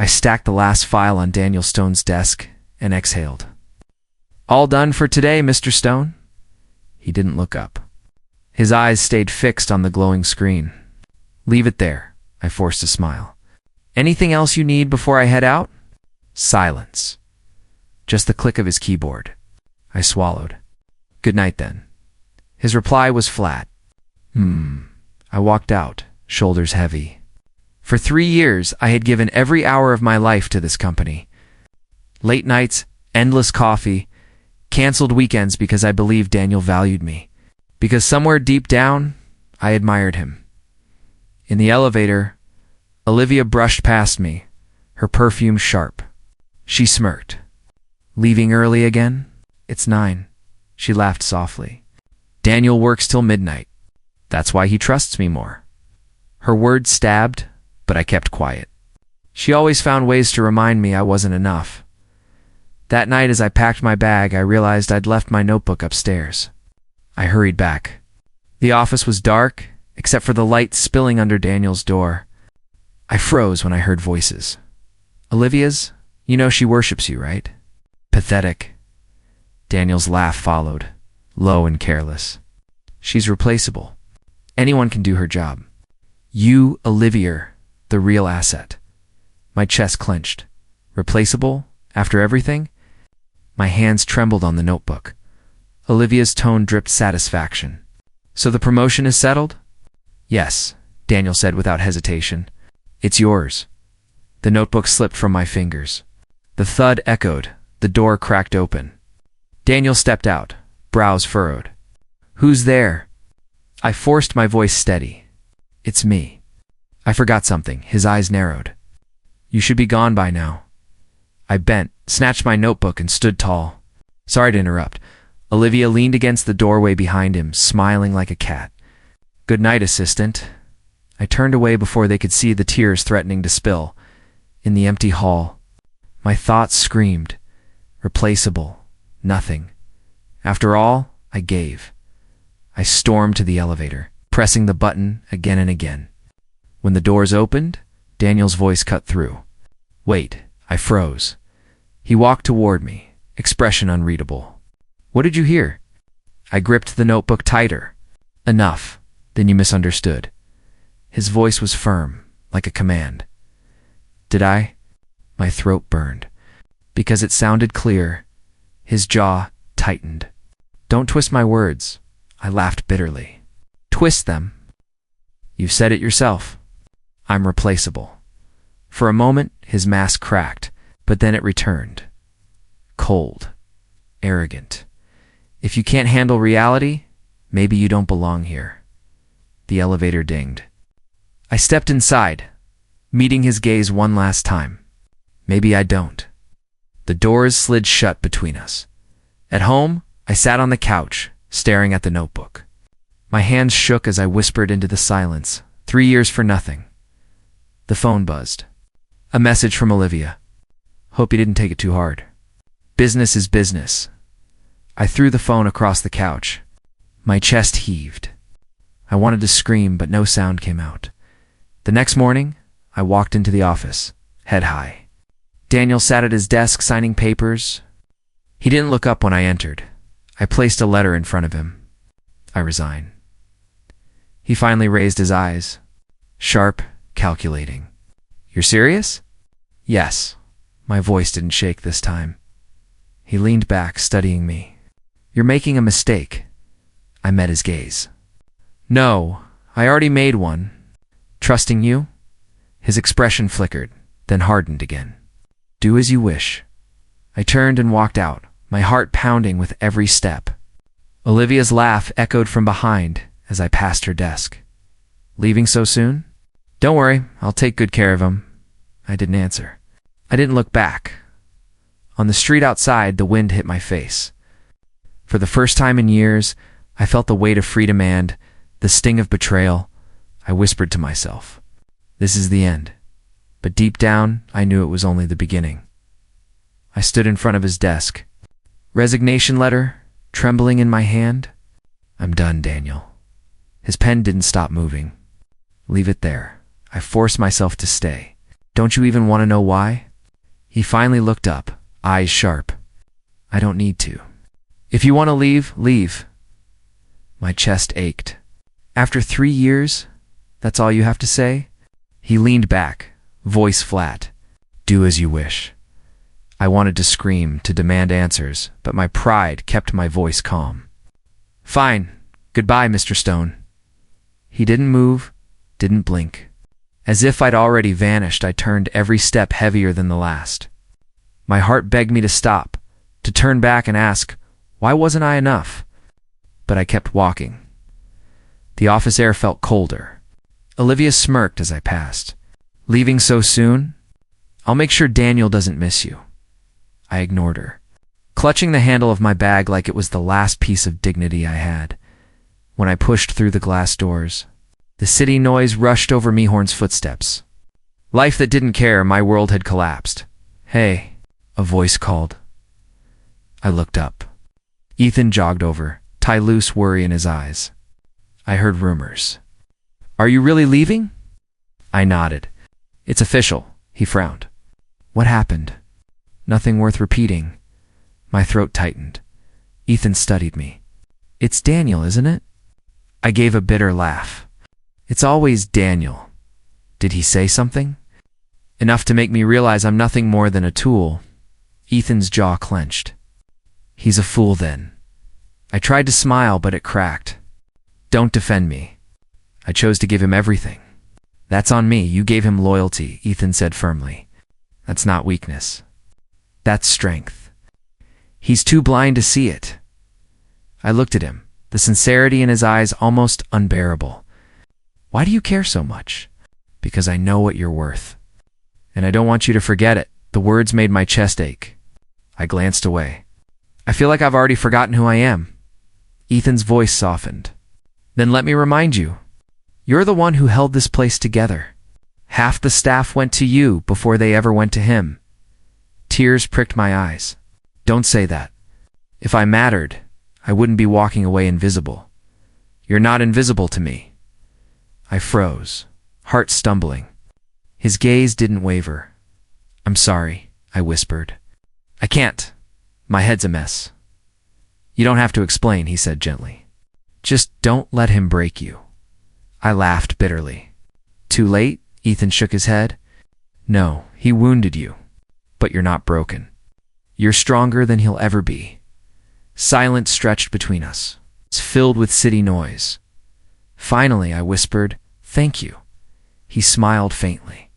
I stacked the last file on Daniel Stone's desk and exhaled. "All done for today, Mr. Stone?" He didn't look up. His eyes stayed fixed on the glowing screen. "Leave it there," I forced a smile. "Anything else you need before I head out?" Silence. Just the click of his keyboard. I swallowed. "Good night, then." His reply was flat. I walked out, shoulders heavy. For 3 years, I had given every hour of my life to this company. Late nights, endless coffee, canceled weekends because I believed Daniel valued me. Because somewhere deep down, I admired him. In the elevator, Olivia brushed past me, her perfume sharp. She smirked. "Leaving early again? It's 9. She laughed softly. "Daniel works till midnight. That's why he trusts me more." Her words stabbed, but I kept quiet. She always found ways to remind me I wasn't enough. That night as I packed my bag, I realized I'd left my notebook upstairs. I hurried back. The office was dark, except for the light spilling under Daniel's door. I froze when I heard voices. "Olivia's? You know she worships you, right?" "Pathetic." Daniel's laugh followed, low and careless. "She's replaceable. Anyone can do her job. You, Olivia, the real asset." My chest clenched. Replaceable? After everything? My hands trembled on the notebook. Olivia's tone dripped satisfaction. "So the promotion is settled?" "Yes," Daniel said without hesitation. "It's yours." The notebook slipped from my fingers. The thud echoed. The door cracked open. Daniel stepped out, brows furrowed. "Who's there?" I forced my voice steady. "It's me." I forgot something. His eyes narrowed. "You should be gone by now." I bent, snatched my notebook, and stood tall. Sorry to interrupt. Olivia leaned against the doorway behind him, smiling like a cat. "Good night, assistant." I turned away before they could see the tears threatening to spill. In the empty hall, my thoughts screamed. Replaceable. Nothing. After all, I gave. I stormed to the elevator, pressing the button again and again. When the doors opened, Daniel's voice cut through. "Wait." I froze. He walked toward me, expression unreadable. "What did you hear?" I gripped the notebook tighter. "Enough. Then you misunderstood." His voice was firm, like a command. "Did I?" My throat burned. Because it sounded clear, his jaw tightened. "Don't twist my words." I laughed bitterly. "Twist them." "You've said it yourself. I'm replaceable." For a moment, his mask cracked, but then it returned. Cold. Arrogant. "If you can't handle reality, maybe you don't belong here." The elevator dinged. I stepped inside, meeting his gaze one last time. Maybe I don't. The doors slid shut between us. At home, I sat on the couch, staring at the notebook. My hands shook as I whispered into the silence, 3 years for nothing. The phone buzzed. A message from Olivia. "Hope you didn't take it too hard." Business is business. I threw the phone across the couch. My chest heaved. I wanted to scream, but no sound came out. The next morning, I walked into the office, head high. Daniel sat at his desk signing papers. He didn't look up when I entered. I placed a letter in front of him. "I resign." He finally raised his eyes. Sharp, calculating. "You're serious?" "Yes." My voice didn't shake this time. He leaned back, studying me. "You're making a mistake." I met his gaze. "No, I already made one." "Trusting you?" His expression flickered, then hardened again. "Do as you wish." I turned and walked out, my heart pounding with every step. Olivia's laugh echoed from behind as I passed her desk. "Leaving so soon?" "Don't worry, I'll take good care of him." I didn't answer. I didn't look back. On the street outside, the wind hit my face. For the first time in years, I felt the weight of freedom and the sting of betrayal. I whispered to myself, "This is the end." But deep down, I knew it was only the beginning. I stood in front of his desk. Resignation letter, trembling in my hand. "I'm done, Daniel." His pen didn't stop moving. "Leave it there." I forced myself to stay. Don't you even want to know why? He finally looked up, eyes sharp. I don't need to. If you want to leave, leave. My chest ached. After 3 years, that's all you have to say? He leaned back, voice flat. Do as you wish. I wanted to scream, to demand answers, but my pride kept my voice calm. Fine. Goodbye, Mr. Stone. He didn't move, didn't blink. As if I'd already vanished, I turned every step heavier than the last. My heart begged me to stop, to turn back and ask, why wasn't I enough? But I kept walking. The office air felt colder. Olivia smirked as I passed. Leaving so soon? I'll make sure Daniel doesn't miss you. I ignored her, clutching the handle of my bag like it was the last piece of dignity I had. When I pushed through the glass doors, the city noise rushed over Mihorn's footsteps. Life that didn't care, my world had collapsed. Hey, a voice called. I looked up. Ethan jogged over, tie loose worry in his eyes. I heard rumors. Are you really leaving? I nodded. It's official, he frowned. What happened? Nothing worth repeating. My throat tightened. Ethan studied me. It's Daniel, isn't it? I gave a bitter laugh. It's always Daniel. Did he say something? Enough to make me realize I'm nothing more than a tool. Ethan's jaw clenched. He's a fool then. I tried to smile, but it cracked. Don't defend me. I chose to give him everything. That's on me. You gave him loyalty, Ethan said firmly. That's not weakness. That's strength. He's too blind to see it. I looked at him, the sincerity in his eyes almost unbearable. Why do you care so much? Because I know what you're worth. And I don't want you to forget it. The words made my chest ache. I glanced away. I feel like I've already forgotten who I am. Ethan's voice softened. Then let me remind you. You're the one who held this place together. Half the staff went to you before they ever went to him. Tears pricked my eyes. Don't say that. If I mattered, I wouldn't be walking away invisible. You're not invisible to me. I froze, heart stumbling. His gaze didn't waver. I'm sorry, I whispered. I can't. My head's a mess. You don't have to explain, he said gently. Just don't let him break you. I laughed bitterly. Too late? Ethan shook his head. No, he wounded you. But you're not broken. You're stronger than he'll ever be. Silence stretched between us. It's filled with city noise. Finally, I whispered, thank you. He smiled faintly.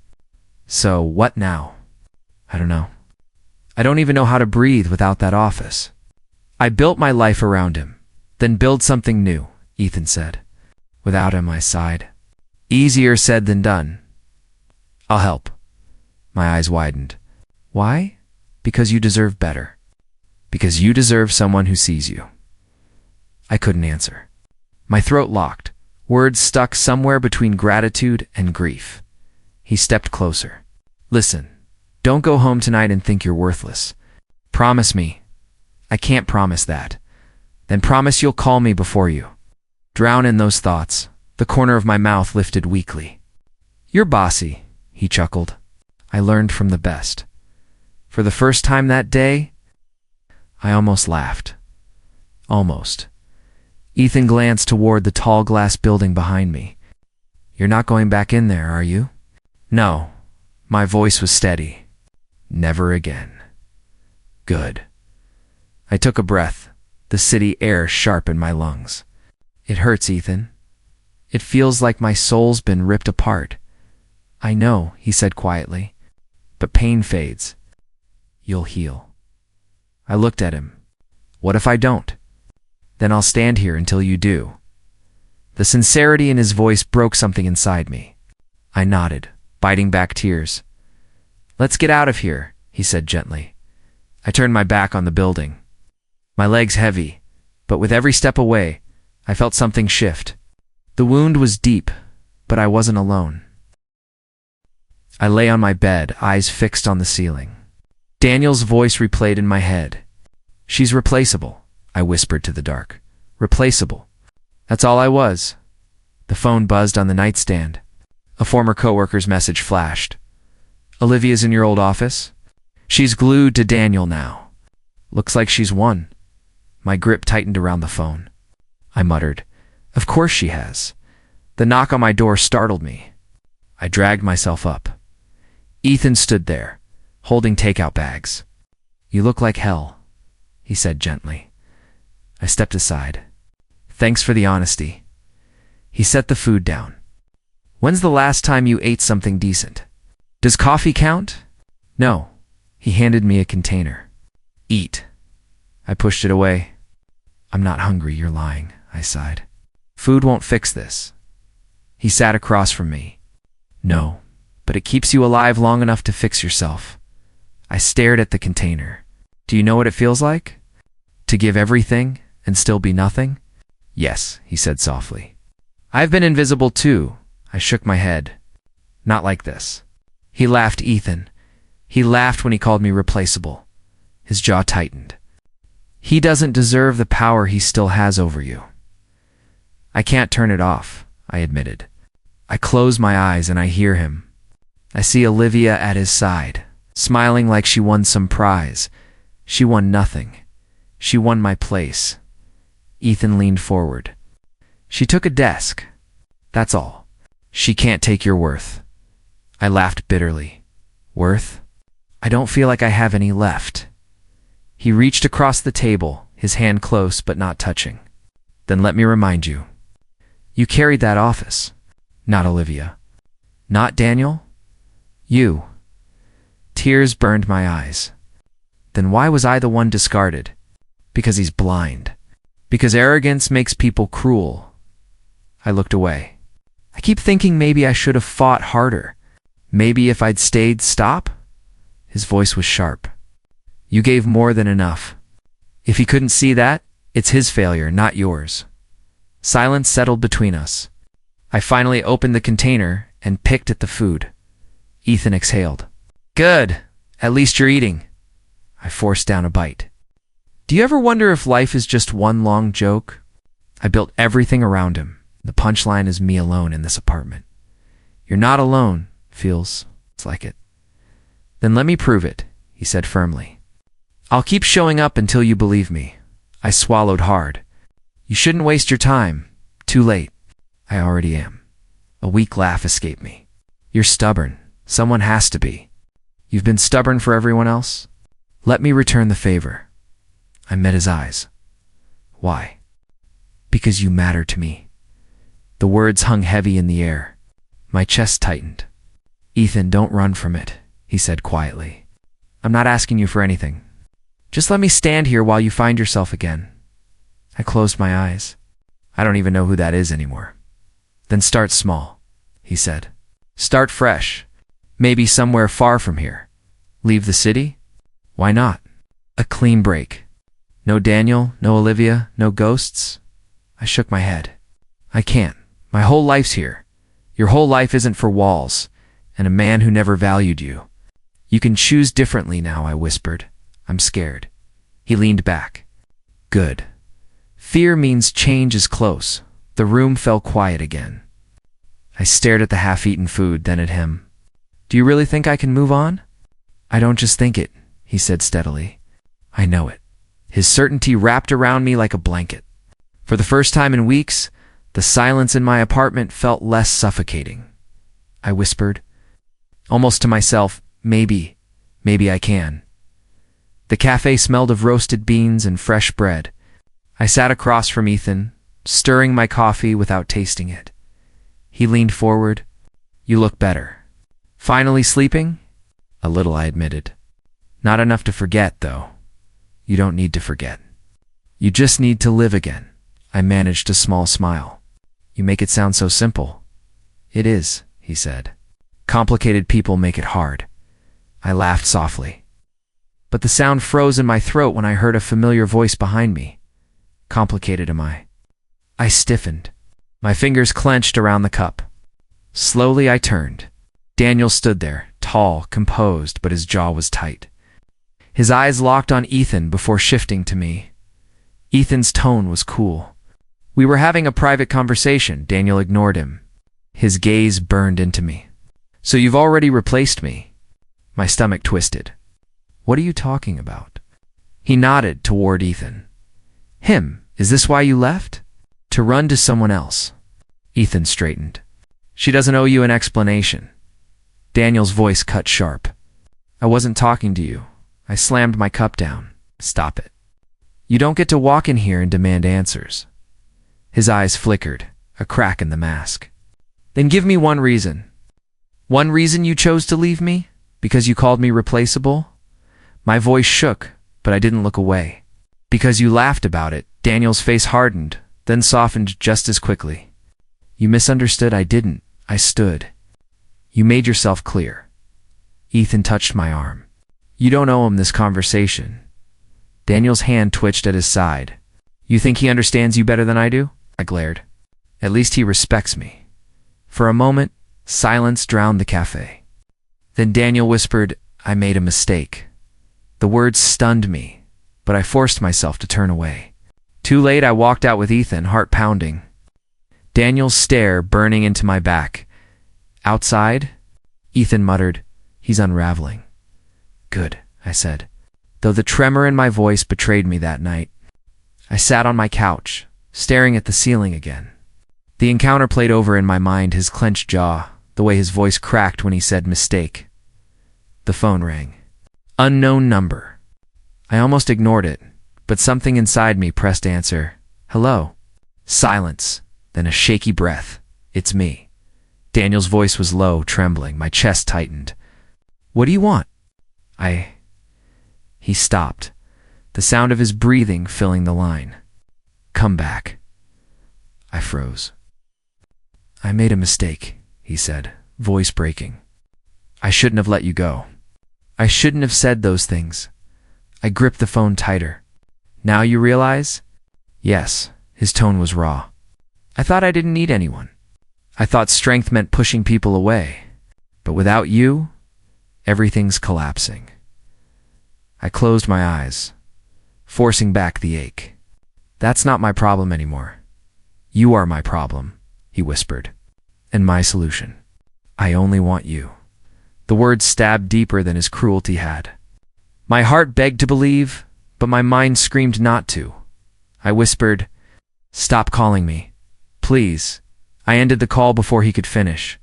So, what now? I don't know. I don't even know how to breathe without that office. I built my life around him. Then build something new, Ethan said. Without him, I sighed. Easier said than done. I'll help. My eyes widened. Why? Because you deserve better. Because you deserve someone who sees you. I couldn't answer. My throat locked, words stuck somewhere between gratitude and grief. He stepped closer. Listen, don't go home tonight and think you're worthless. Promise me. I can't promise that. Then promise you'll call me before you. Drown in those thoughts. The corner of my mouth lifted weakly. You're bossy, he chuckled. I learned from the best. For the first time that day, I almost laughed. Almost. Ethan glanced toward the tall glass building behind me. You're not going back in there, are you? No. My voice was steady. Never again. Good. I took a breath, the city air sharp in my lungs. It hurts, Ethan. It feels like my soul's been ripped apart. I know, he said quietly, but pain fades. You'll heal. I looked at him. What if I don't? Then I'll stand here until you do. The sincerity in his voice broke something inside me. I nodded, biting back tears. Let's get out of here, he said gently. I turned my back on the building. My legs heavy, but with every step away, I felt something shift. The wound was deep, but I wasn't alone. I lay on my bed, eyes fixed on the ceiling. Daniel's voice replayed in my head. She's replaceable, I whispered to the dark. Replaceable. That's all I was. The phone buzzed on the nightstand. A former coworker's message flashed. Olivia's in your old office? She's glued to Daniel now. Looks like she's won. My grip tightened around the phone. I muttered, "Of course she has." The knock on my door startled me. I dragged myself up. Ethan stood there, holding takeout bags. "You look like hell," he said gently. I stepped aside. "Thanks for the honesty." He set the food down. "When's the last time you ate something decent? Does coffee count?" "No." He handed me a container. "Eat." I pushed it away. "I'm not hungry, you're lying," I sighed. "Food won't fix this." He sat across from me. "No, but it keeps you alive long enough to fix yourself." I stared at the container. "Do you know what it feels like? To give everything and still be nothing?" "Yes," he said softly. "I've been invisible too." I shook my head. "Not like this." He laughed, Ethan. He laughed when he called me replaceable. His jaw tightened. "He doesn't deserve the power he still has over you." "I can't turn it off," I admitted. I close my eyes and I hear him. I see Olivia at his side, smiling like she won some prize. She won nothing. She won my place. Ethan leaned forward. "She took a desk. That's all. She can't take your worth." I laughed bitterly. "Worth? I don't feel like I have any left." He reached across the table, his hand close but not touching. "Then let me remind you. You carried that office. Not Olivia. Not Daniel. You." Tears burned my eyes. Then why was I the one discarded? Because he's blind. Because arrogance makes people cruel. I looked away. I keep thinking maybe I should have fought harder. Maybe if I'd stayed, stop? His voice was sharp. "You gave more than enough. If he couldn't see that, it's his failure, not yours." Silence settled between us. I finally opened the container and picked at the food. Ethan exhaled. "Good. At least you're eating." I forced down a bite. "Do you ever wonder if life is just one long joke?" I built everything around him. The punchline is me alone in this apartment. "You're not alone," feels like it. "Then let me prove it," he said firmly. "I'll keep showing up until you believe me." I swallowed hard. "You shouldn't waste your time. Too late." "I already am." A weak laugh escaped me. "You're stubborn. Someone has to be. You've been stubborn for everyone else. Let me return the favor." I met his eyes. "Why?" "Because you matter to me." The words hung heavy in the air. My chest tightened. "Ethan, don't run from it," he said quietly. "I'm not asking you for anything. Just let me stand here while you find yourself again." I closed my eyes. "I don't even know who that is anymore." "Then start small," he said. "Start fresh. Maybe somewhere far from here. Leave the city? Why not? A clean break. No Daniel, no Olivia, no ghosts." I shook my head. "I can't. My whole life's here. Your whole life isn't for walls and a man who never valued you." "You can choose differently now," I whispered. "I'm scared." He leaned back. "Good. Fear means change is close." The room fell quiet again. I stared at the half-eaten food, then at him. "Do you really think I can move on?" "I don't just think it," he said steadily. "I know it." His certainty wrapped around me like a blanket. For the first time in weeks, the silence in my apartment felt less suffocating. I whispered, almost to myself, maybe I can. The cafe smelled of roasted beans and fresh bread. I sat across from Ethan, stirring my coffee without tasting it. He leaned forward. "You look better." "Finally sleeping?" "A little," I admitted. "Not enough to forget, though." "You don't need to forget. You just need to live again." I managed a small smile. "You make it sound so simple." "It is," he said. "Complicated people make it hard." I laughed softly. But the sound froze in my throat when I heard a familiar voice behind me. "Complicated, am I?" I stiffened. My fingers clenched around the cup. Slowly I turned. Daniel stood there, tall, composed, but his jaw was tight. His eyes locked on Ethan before shifting to me. Ethan's tone was cool. We were having a private conversation. Daniel ignored him. His gaze burned into me. "So you've already replaced me?" My stomach twisted. What are you talking about? He nodded toward Ethan. Him, is this why you left? To run to someone else. Ethan straightened. She doesn't owe you an explanation. Daniel's voice cut sharp. I wasn't talking to you. I slammed my cup down. Stop it. You don't get to walk in here and demand answers. His eyes flickered, a crack in the mask. Then give me one reason. One reason you chose to leave me? Because you called me replaceable? My voice shook, but I didn't look away. Because you laughed about it. Daniel's face hardened, then softened just as quickly. You misunderstood. I didn't. I stood. You made yourself clear. Ethan touched my arm. You don't owe him this conversation. Daniel's hand twitched at his side. You think he understands you better than I do? I glared. At least he respects me. For a moment, silence drowned the cafe. Then Daniel whispered, I made a mistake. The words stunned me, but I forced myself to turn away. Too late, I walked out with Ethan, heart pounding. Daniel's stare burning into my back. Outside? Ethan muttered, he's unraveling. Good, I said, though the tremor in my voice betrayed me that night. I sat on my couch, staring at the ceiling again. The encounter played over in my mind, his clenched jaw, the way his voice cracked when he said mistake. The phone rang. Unknown number. I almost ignored it, but something inside me pressed answer. Hello. Silence, then a shaky breath. It's me. Daniel's voice was low, trembling. My chest tightened. What do you want? He stopped, the sound of his breathing filling the line. Come back. I froze. I made a mistake, he said, voice breaking. I shouldn't have let you go. I shouldn't have said those things. I gripped the phone tighter. Now you realize? Yes, his tone was raw. I thought I didn't need anyone. I thought strength meant pushing people away. But without you, everything's collapsing. I closed my eyes, forcing back the ache. That's not my problem anymore. You are my problem, he whispered, and my solution. I only want you. The words stabbed deeper than his cruelty had. My heart begged to believe, but my mind screamed not to. I whispered, stop calling me. Please. I ended the call before he could finish.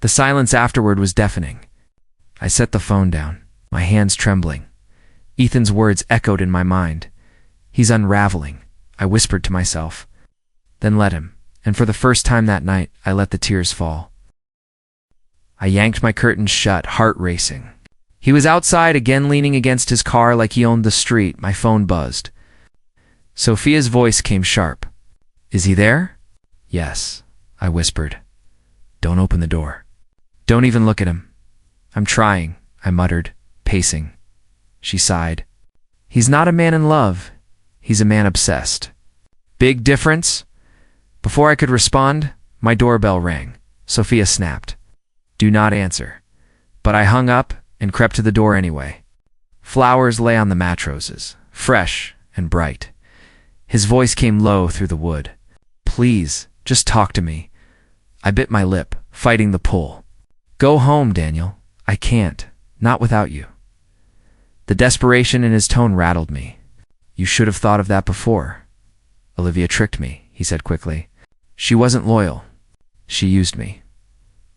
The silence afterward was deafening. I set the phone down, my hands trembling. Ethan's words echoed in my mind. He's unraveling, I whispered to myself. Then let him, and for the first time that night, I let the tears fall. I yanked my curtains shut, heart racing. He was outside again, leaning against his car like he owned the street. My phone buzzed. Sophia's voice came sharp. Is he there? Yes, I whispered. Don't open the door. Don't even look at him. I'm trying, I muttered, pacing. She sighed. He's not a man in love. He's a man obsessed. Big difference? Before I could respond, my doorbell rang. Sophia snapped. Do not answer. But I hung up and crept to the door anyway. Flowers lay on the matroses, fresh and bright. His voice came low through the wood. Please, just talk to me. I bit my lip, fighting the pull. Go home, Daniel. I can't. Not without you. The desperation in his tone rattled me. You should have thought of that before. Olivia tricked me, he said quickly. She wasn't loyal. She used me.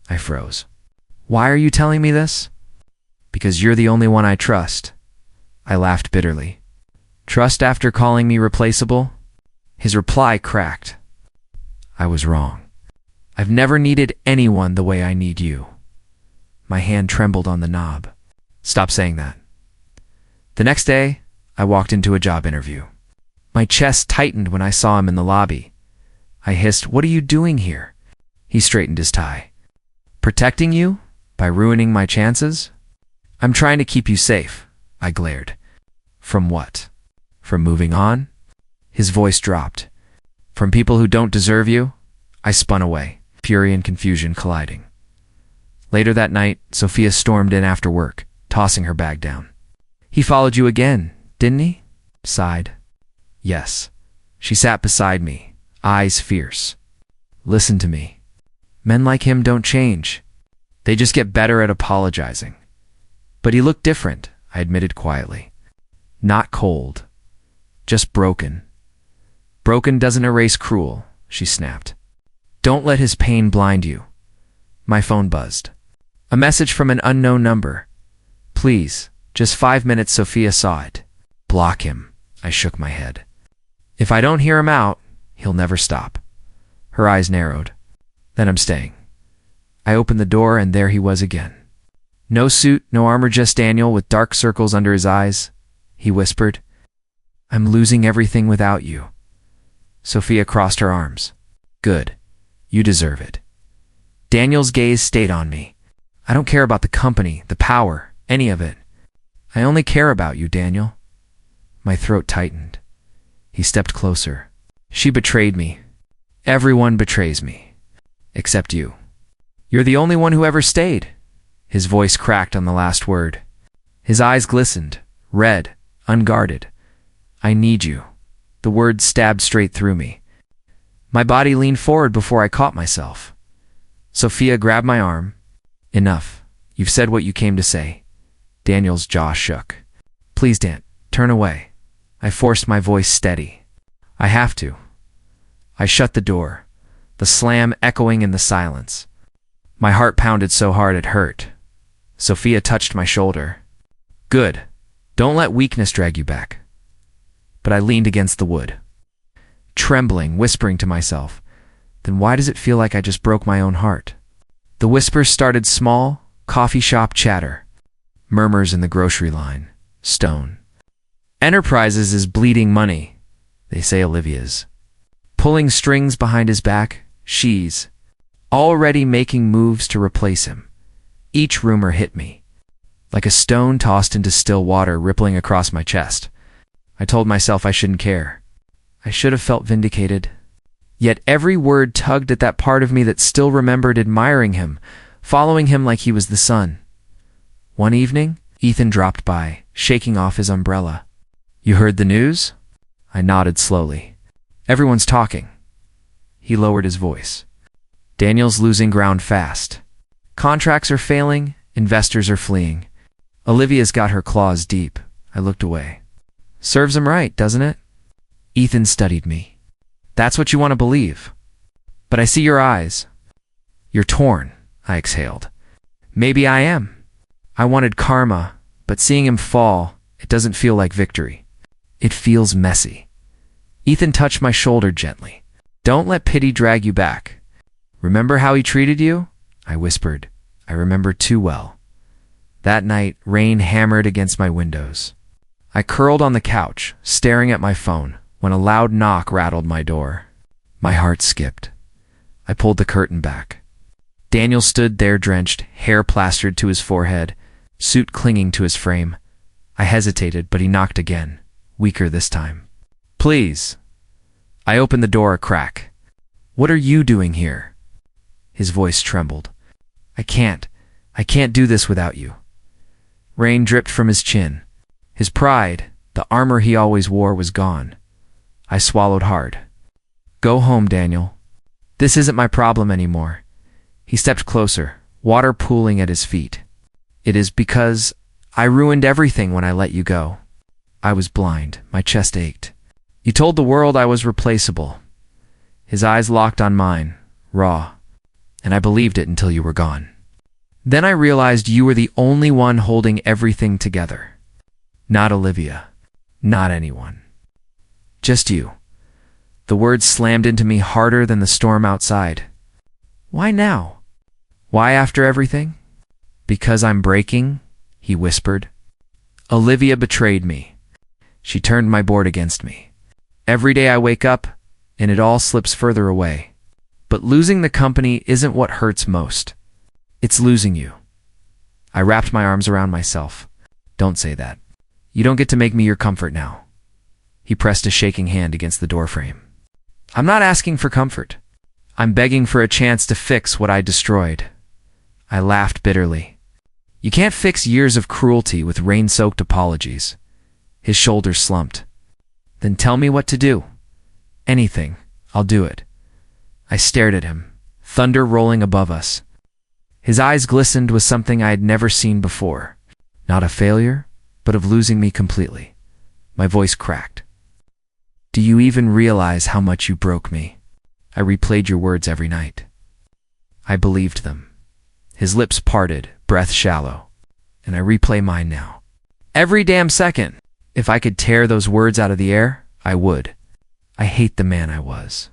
I froze. Why are you telling me this? Because you're the only one I trust. I laughed bitterly. Trust after calling me replaceable? His reply cracked. I was wrong. I've never needed anyone the way I need you. My hand trembled on the knob. Stop saying that. The next day, I walked into a job interview. My chest tightened when I saw him in the lobby. I hissed, what are you doing here? He straightened his tie. Protecting you? By ruining my chances? I'm trying to keep you safe, I glared. From what? From moving on? His voice dropped. From people who don't deserve you? I spun away, fury and confusion colliding. Later that night, Sophia stormed in after work, tossing her bag down. He followed you again, didn't he? Sighed. Yes. She sat beside me, eyes fierce. Listen to me. Men like him don't change. They just get better at apologizing. But he looked different, I admitted quietly. Not cold. Just broken. Broken doesn't erase cruel, she snapped. Don't let his pain blind you. My phone buzzed. A message from an unknown number. Please, just 5 minutes. Sophia saw it. Block him. I shook my head. If I don't hear him out, he'll never stop. Her eyes narrowed. Then I'm staying. I opened the door and there he was again. No suit, no armor, just Daniel with dark circles under his eyes. He whispered, I'm losing everything without you. Sophia crossed her arms. Good. You deserve it. Daniel's gaze stayed on me. I don't care about the company, the power, any of it. I only care about you, Daniel. My throat tightened. He stepped closer. She betrayed me. Everyone betrays me. Except you. You're the only one who ever stayed. His voice cracked on the last word. His eyes glistened, red, unguarded. I need you. The words stabbed straight through me. My body leaned forward before I caught myself. Sophia grabbed my arm. Enough. You've said what you came to say. Daniel's jaw shook. Please, Dan, turn away. I forced my voice steady. I have to. I shut the door, the slam echoing in the silence. My heart pounded so hard it hurt. Sophia touched my shoulder. Good. Don't let weakness drag you back. But I leaned against the wood, trembling, whispering to myself, then why does it feel like I just broke my own heart? The whispers started small, coffee shop chatter, murmurs in the grocery line, Stone. Enterprises is bleeding money, they say Olivia's. Pulling strings behind his back, she's already making moves to replace him. Each rumor hit me, like a stone tossed into still water rippling across my chest. I told myself I shouldn't care. I should have felt vindicated. Yet every word tugged at that part of me that still remembered admiring him, following him like he was the sun. One evening, Ethan dropped by, shaking off his umbrella. You heard the news? I nodded slowly. Everyone's talking. He lowered his voice. Daniel's losing ground fast. Contracts are failing, investors are fleeing. Olivia's got her claws deep. I looked away. Serves him right, doesn't it? Ethan studied me. That's what you want to believe. But I see your eyes. You're torn, I exhaled. Maybe I am. I wanted karma, but seeing him fall, it doesn't feel like victory. It feels messy. Ethan touched my shoulder gently. Don't let pity drag you back. Remember how he treated you? I whispered. I remember too well. That night, rain hammered against my windows. I curled on the couch, staring at my phone, when a loud knock rattled my door. My heart skipped. I pulled the curtain back. Daniel stood there drenched, hair plastered to his forehead, suit clinging to his frame. I hesitated, but he knocked again, weaker this time. Please. I opened the door a crack. What are you doing here? His voice trembled. I can't do this without you. Rain dripped from his chin. His pride, the armor he always wore, was gone. I swallowed hard. Go home, Daniel. This isn't my problem anymore. He stepped closer, water pooling at his feet. It is because I ruined everything when I let you go. I was blind. My chest ached. You told the world I was replaceable. His eyes locked on mine, raw, and I believed it until you were gone. Then I realized you were the only one holding everything together. Not Olivia. Not anyone. Just you. The words slammed into me harder than the storm outside. Why now? Why after everything? Because I'm breaking, he whispered. Olivia betrayed me. She turned my board against me. Every day I wake up, and it all slips further away. But losing the company isn't what hurts most. It's losing you. I wrapped my arms around myself. Don't say that. You don't get to make me your comfort now. He pressed a shaking hand against the doorframe. I'm not asking for comfort. I'm begging for a chance to fix what I destroyed. I laughed bitterly. You can't fix years of cruelty with rain-soaked apologies. His shoulders slumped. Then tell me what to do. Anything. I'll do it. I stared at him, thunder rolling above us. His eyes glistened with something I had never seen before. Not a failure, but of losing me completely. My voice cracked. Do you even realize how much you broke me? I replayed your words every night. I believed them. His lips parted, breath shallow. And I replay mine now. Every damn second. If I could tear those words out of the air, I would. I hate the man I was.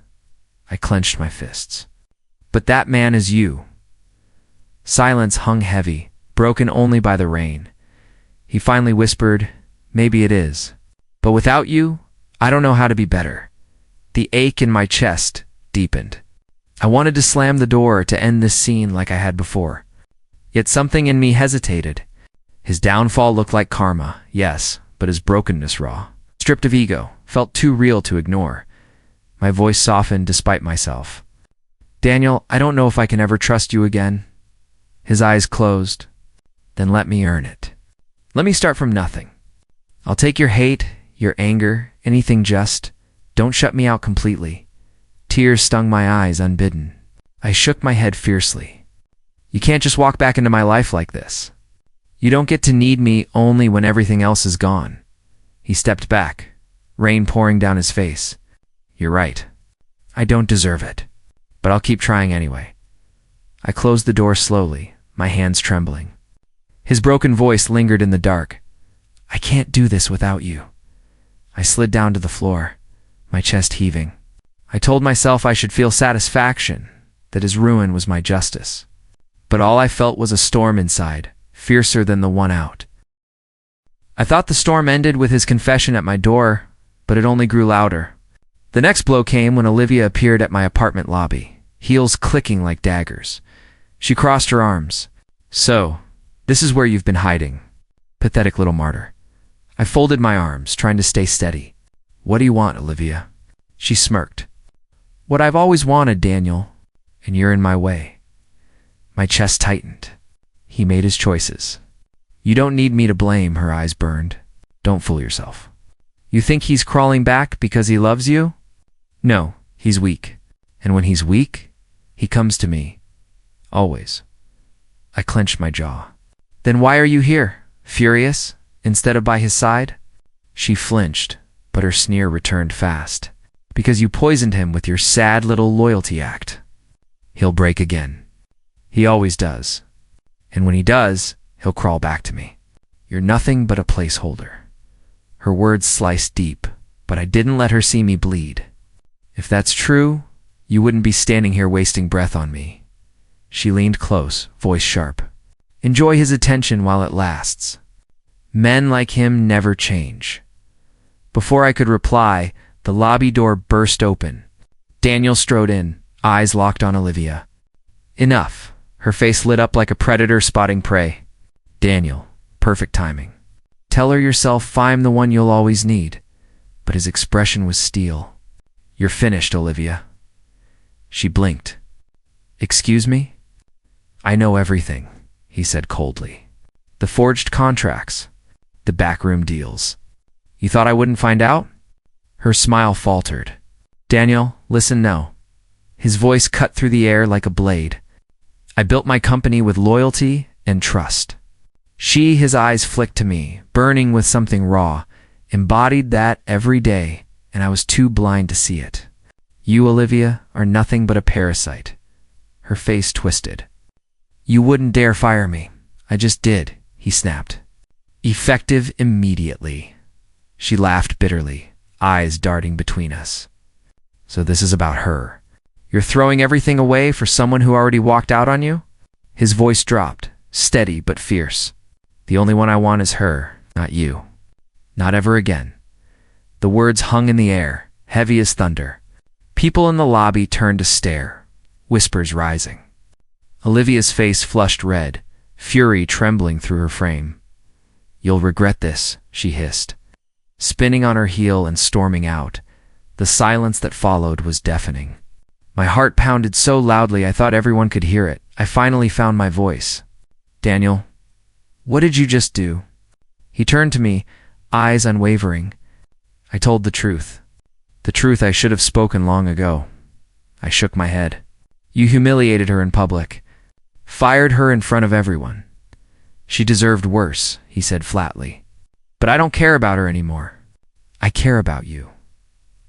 I clenched my fists. But that man is you. Silence hung heavy, broken only by the rain. He finally whispered, maybe it is. But without you, I don't know how to be better. The ache in my chest deepened. I wanted to slam the door to end this scene like I had before. Yet something in me hesitated. His downfall looked like karma, yes, but his brokenness raw. Stripped of ego, felt too real to ignore. My voice softened despite myself. Daniel, I don't know if I can ever trust you again. His eyes closed. Then let me earn it. Let me start from nothing. I'll take your hate, your anger, anything just. Don't shut me out completely. Tears stung my eyes unbidden. I shook my head fiercely. You can't just walk back into my life like this. You don't get to need me only when everything else is gone. He stepped back, rain pouring down his face. You're right. I don't deserve it. But I'll keep trying anyway. I closed the door slowly, my hands trembling. His broken voice lingered in the dark. I can't do this without you. I slid down to the floor, my chest heaving. I told myself I should feel satisfaction, that his ruin was my justice. But all I felt was a storm inside, fiercer than the one out. I thought the storm ended with his confession at my door, but it only grew louder. The next blow came when Olivia appeared at my apartment lobby, heels clicking like daggers. She crossed her arms. So, this is where you've been hiding. Pathetic little martyr. I folded my arms, trying to stay steady. What do you want, Olivia? She smirked. What I've always wanted, Daniel, and you're in my way. My chest tightened. He made his choices. You don't need me to blame, her eyes burned. Don't fool yourself. You think he's crawling back because he loves you? No, he's weak. And when he's weak, he comes to me. Always. I clenched my jaw. Then why are you here? Furious? Instead of by his side? She flinched, but her sneer returned fast. Because you poisoned him with your sad little loyalty act. He'll break again. He always does. And when he does, he'll crawl back to me. You're nothing but a placeholder. Her words sliced deep, but I didn't let her see me bleed. If that's true, you wouldn't be standing here wasting breath on me. She leaned close, voice sharp. Enjoy his attention while it lasts. Men like him never change. Before I could reply, the lobby door burst open. Daniel strode in, eyes locked on Olivia. Enough. Her face lit up like a predator spotting prey. Daniel, perfect timing. Tell her yourself I'm the one you'll always need. But his expression was steel. You're finished, Olivia. She blinked. Excuse me? I know everything, he said coldly. The forged contracts. The backroom deals. You thought I wouldn't find out? Her smile faltered. Daniel, listen now. His voice cut through the air like a blade. I built my company with loyalty and trust. His eyes flicked to me, burning with something raw, embodied that every day, and I was too blind to see it. You, Olivia, are nothing but a parasite. Her face twisted. You wouldn't dare fire me. I just did, he snapped. Effective immediately. She laughed bitterly, eyes darting between us. So this is about her. You're throwing everything away for someone who already walked out on you? His voice dropped, steady but fierce. The only one I want is her, not you. Not ever again. The words hung in the air, heavy as thunder. People in the lobby turned to stare, whispers rising. Olivia's face flushed red, fury trembling through her frame. You'll regret this, she hissed. Spinning on her heel and storming out, the silence that followed was deafening. My heart pounded so loudly I thought everyone could hear it. I finally found my voice. Daniel, what did you just do? He turned to me, eyes unwavering. I told the truth. The truth I should have spoken long ago. I shook my head. You humiliated her in public. Fired her in front of everyone. She deserved worse, he said flatly. But I don't care about her anymore. I care about you.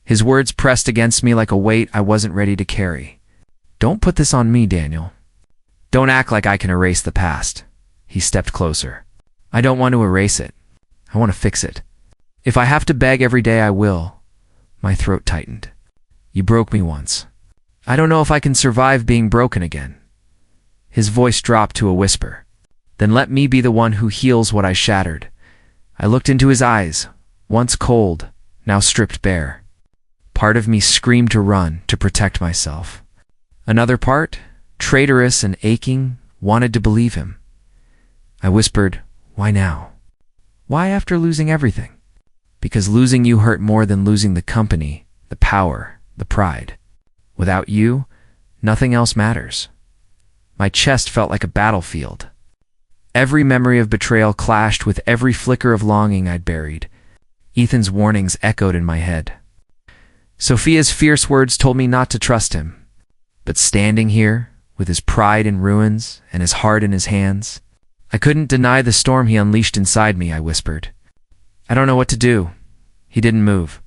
His words pressed against me like a weight I wasn't ready to carry. Don't put this on me, Daniel. Don't act like I can erase the past. He stepped closer. I don't want to erase it. I want to fix it. If I have to beg every day, I will. My throat tightened. You broke me once. I don't know if I can survive being broken again. His voice dropped to a whisper. Then let me be the one who heals what I shattered. I looked into his eyes, once cold, now stripped bare. Part of me screamed to run, to protect myself. Another part, traitorous and aching, wanted to believe him. I whispered, why now? Why after losing everything? Because losing you hurt more than losing the company, the power, the pride. Without you, nothing else matters. My chest felt like a battlefield. Every memory of betrayal clashed with every flicker of longing I'd buried. Ethan's warnings echoed in my head. Sophia's fierce words told me not to trust him. But standing here, with his pride in ruins and his heart in his hands, I couldn't deny the storm he unleashed inside me, I whispered. I don't know what to do. He didn't move.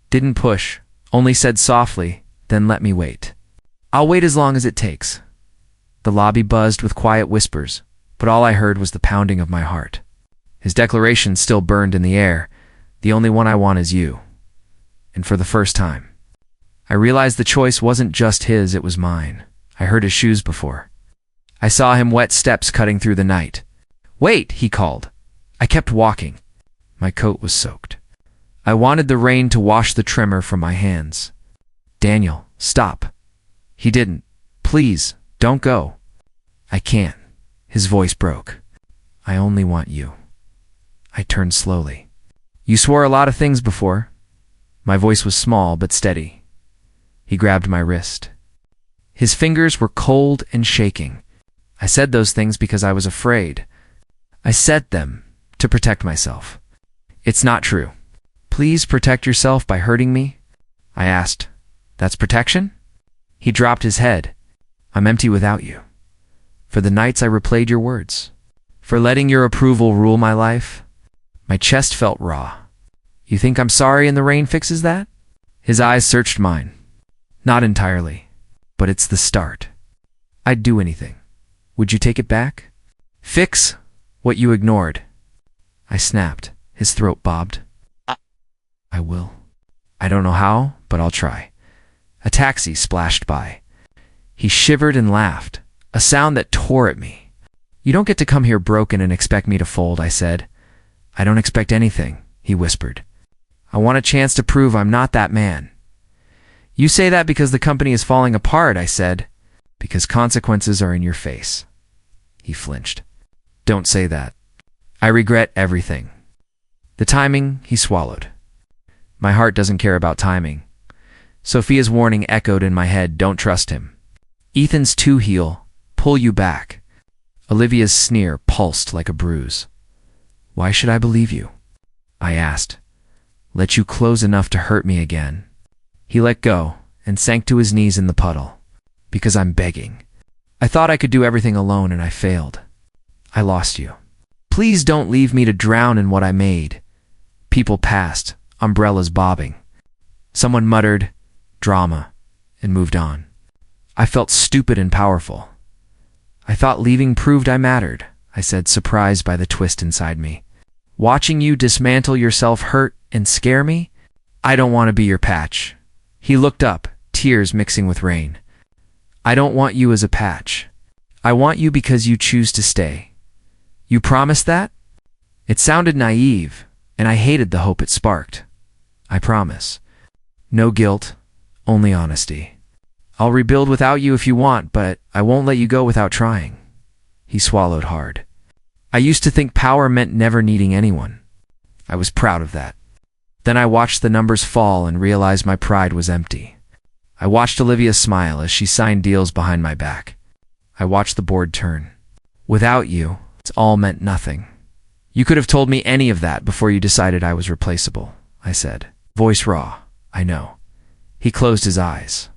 Didn't push. Only said softly, then let me wait. I'll wait as long as it takes. The lobby buzzed with quiet whispers, but all I heard was the pounding of my heart. His declaration still burned in the air. The only one I want is you. And for the first time, I realized the choice wasn't just his, it was mine. I heard his shoes before. I saw him wet steps cutting through the night. Wait, he called. I kept walking. My coat was soaked. I wanted the rain to wash the tremor from my hands. Daniel, stop. He didn't. Please, don't go. I can't. His voice broke. I only want you. I turned slowly. You swore a lot of things before. My voice was small but steady. He grabbed my wrist. His fingers were cold and shaking. I said those things because I was afraid. I said them to protect myself. It's not true. Please protect yourself by hurting me? I asked. That's protection? He dropped his head. I'm empty without you. For the nights I replayed your words. For letting your approval rule my life. My chest felt raw. You think I'm sorry and the rain fixes that? His eyes searched mine. Not entirely, but it's the start. I'd do anything. Would you take it back? Fix what you ignored. I snapped. His throat bobbed. I will. I don't know how, but I'll try. A taxi splashed by. He shivered and laughed, a sound that tore at me. You don't get to come here broken and expect me to fold, I said. I don't expect anything, he whispered. I want a chance to prove I'm not that man. You say that because the company is falling apart, I said. Because consequences are in your face. He flinched. Don't say that. I regret everything. The timing, he swallowed. My heart doesn't care about timing. Sophia's warning echoed in my head, don't trust him. Ethan's two-heel, pull you back. Olivia's sneer pulsed like a bruise. Why should I believe you? I asked. Let you close enough to hurt me again. He let go and sank to his knees in the puddle. Because I'm begging. I thought I could do everything alone and I failed. I lost you. Please don't leave me to drown in what I made. People passed, umbrellas bobbing. Someone muttered, drama, and moved on. I felt stupid and powerful. I thought leaving proved I mattered, I said, surprised by the twist inside me. Watching you dismantle yourself hurt and scare me? I don't want to be your patch. He looked up, tears mixing with rain. I don't want you as a patch. I want you because you choose to stay. You promise that? It sounded naive, and I hated the hope it sparked. I promise. No guilt, only honesty. I'll rebuild without you if you want, but I won't let you go without trying. He swallowed hard. I used to think power meant never needing anyone. I was proud of that. Then I watched the numbers fall and realized my pride was empty. I watched Olivia smile as she signed deals behind my back. I watched the board turn. Without you, it's all meant nothing. You could have told me any of that before you decided I was replaceable, I said, voice raw. I know. He closed his eyes.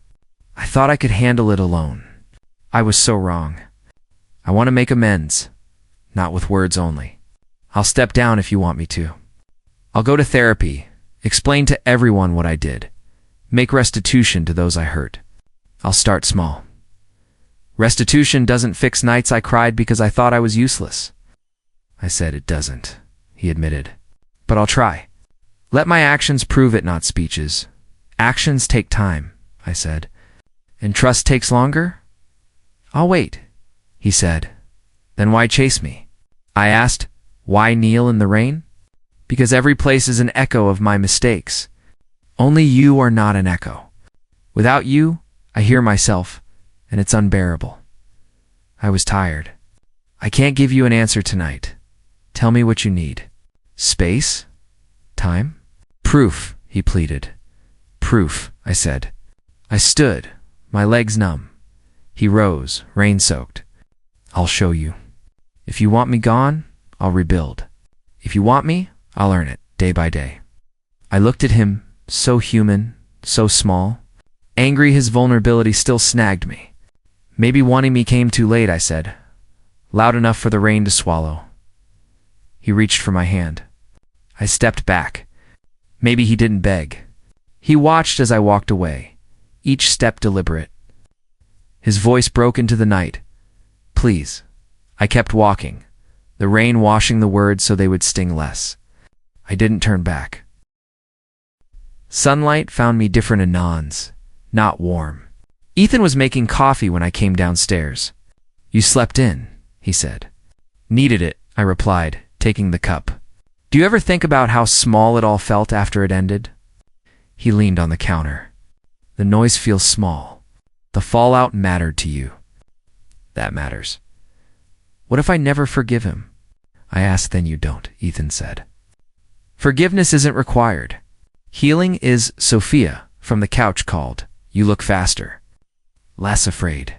I thought I could handle it alone. I was so wrong. I want to make amends. not with words only. I'll step down if you want me to. I'll go to therapy, explain to everyone what I did, make restitution to those I hurt. I'll start small. Restitution doesn't fix nights I cried because I thought I was useless. I said it doesn't, he admitted. But I'll try. Let my actions prove it, not speeches. Actions take time, I said. And trust takes longer? I'll wait, he said. Then why chase me? I asked, why kneel in the rain? Because every place is an echo of my mistakes. Only you are not an echo. Without you, I hear myself, and it's unbearable. I was tired. I can't give you an answer tonight. Tell me what you need. Space? Time? Proof, he pleaded. Proof, I said. I stood, my legs numb. He rose, rain-soaked. I'll show you. If you want me gone, I'll rebuild. If you want me, I'll earn it, day by day. I looked at him, so human, so small. Angry his vulnerability still snagged me. Maybe wanting me came too late, I said. Loud enough for the rain to swallow. He reached for my hand. I stepped back. Maybe he didn't beg. He watched as I walked away, each step deliberate. His voice broke into the night. Please. I kept walking, the rain washing the words so they would sting less. I didn't turn back. Sunlight found me different anons, not warm. Ethan was making coffee when I came downstairs. You slept in, he said. Needed it, I replied, taking the cup. Do you ever think about how small it all felt after it ended? He leaned on the counter. The noise feels small. The fallout mattered to you. That matters. What if I never forgive him? I asked. Then you don't, Ethan said. Forgiveness isn't required. Healing is. Sophia, from the couch, called. You look faster. Less afraid.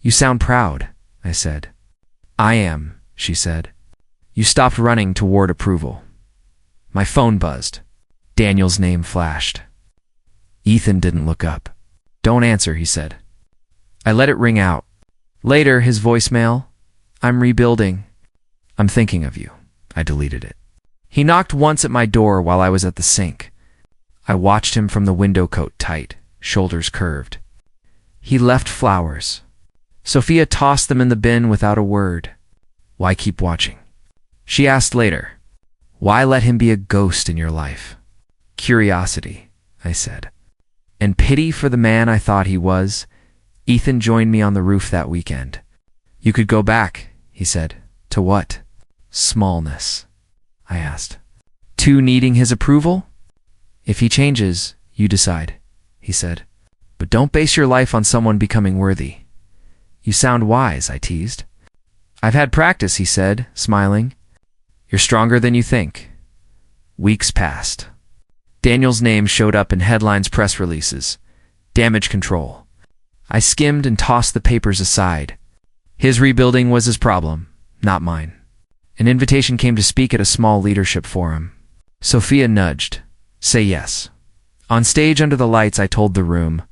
You sound proud, I said. I am, she said. You stopped running toward approval. My phone buzzed. Daniel's name flashed. Ethan didn't look up. Don't answer, he said. I let it ring out. Later, his voicemail. I'm rebuilding. I'm thinking of you. I deleted it. He knocked once at my door while I was at the sink. I watched him from the window, coat tight, shoulders curved. He left flowers. Sophia tossed them in the bin without a word. Why keep watching? She asked later. Why let him be a ghost in your life? Curiosity, I said. And pity for the man I thought he was. Ethan joined me on the roof that weekend. You could go back, he said. To what? Smallness, I asked. To needing his approval? If he changes, you decide, he said. But don't base your life on someone becoming worthy. You sound wise, I teased. I've had practice, he said, smiling. You're stronger than you think. Weeks passed. Daniel's name showed up in headlines, press releases. Damage control. I skimmed and tossed the papers aside. His rebuilding was his problem, not mine. An invitation came to speak at a small leadership forum. Sophia nudged. Say yes. On stage under the lights, I told the room,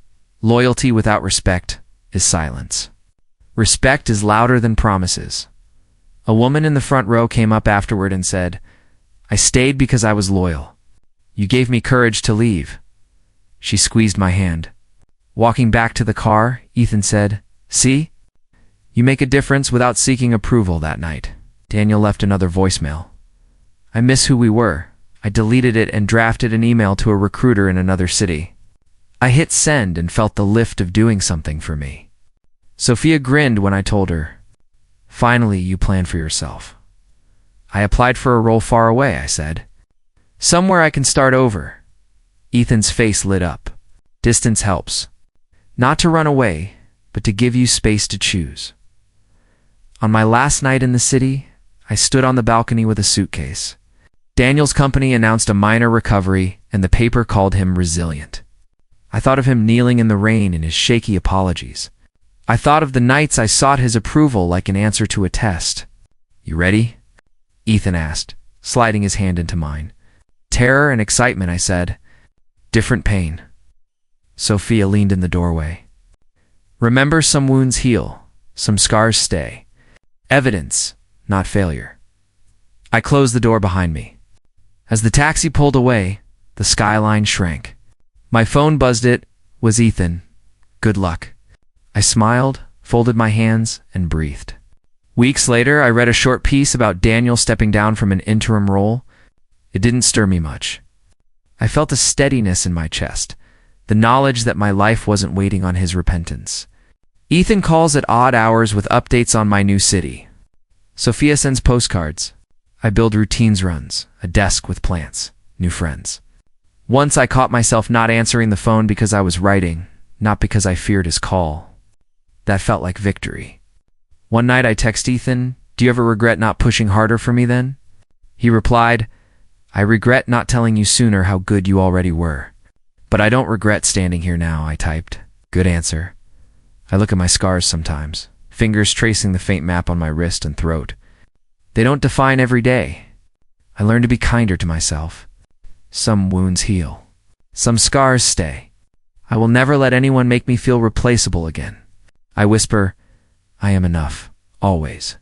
loyalty without respect is silence. Respect is louder than promises. A woman in the front row came up afterward and said, I stayed because I was loyal. You gave me courage to leave. She squeezed my hand. Walking back to the car, Ethan said, See? You make a difference without seeking approval that night. Daniel left another voicemail. I miss who we were. I deleted it and drafted an email to a recruiter in another city. I hit send and felt the lift of doing something for me. Sophia grinned when I told her, Finally, you plan for yourself. I applied for a role far away, I said. Somewhere I can start over. Ethan's face lit up. Distance helps. Not to run away, but to give you space to choose. On my last night in the city, I stood on the balcony with a suitcase. Daniel's company announced a minor recovery, and the paper called him resilient. I thought of him kneeling in the rain in his shaky apologies. I thought of the nights I sought his approval like an answer to a test. You ready? Ethan asked, sliding his hand into mine. Terror and excitement, I said. Different pain. Sophia leaned in the doorway. Remember, some wounds heal, some scars stay. Evidence, not failure. I closed the door behind me. As the taxi pulled away, the skyline shrank. My phone buzzed. It was Ethan. Good luck. I smiled, folded my hands, and breathed. Weeks later, I read a short piece about Daniel stepping down from an interim role. It didn't stir me much. I felt a steadiness in my chest, the knowledge that my life wasn't waiting on his repentance. Ethan calls at odd hours with updates on my new city. Sophia sends postcards. I build routines runs, a desk with plants, new friends. Once I caught myself not answering the phone because I was writing, not because I feared his call. That felt like victory. One night I text Ethan, "Do you ever regret not pushing harder for me then?" He replied, "I regret not telling you sooner how good you already were. But I don't regret standing here now," I typed. Good answer. I look at my scars sometimes, fingers tracing the faint map on my wrist and throat. They don't define every day. I learn to be kinder to myself. Some wounds heal. Some scars stay. I will never let anyone make me feel replaceable again. I whisper, I am enough, always.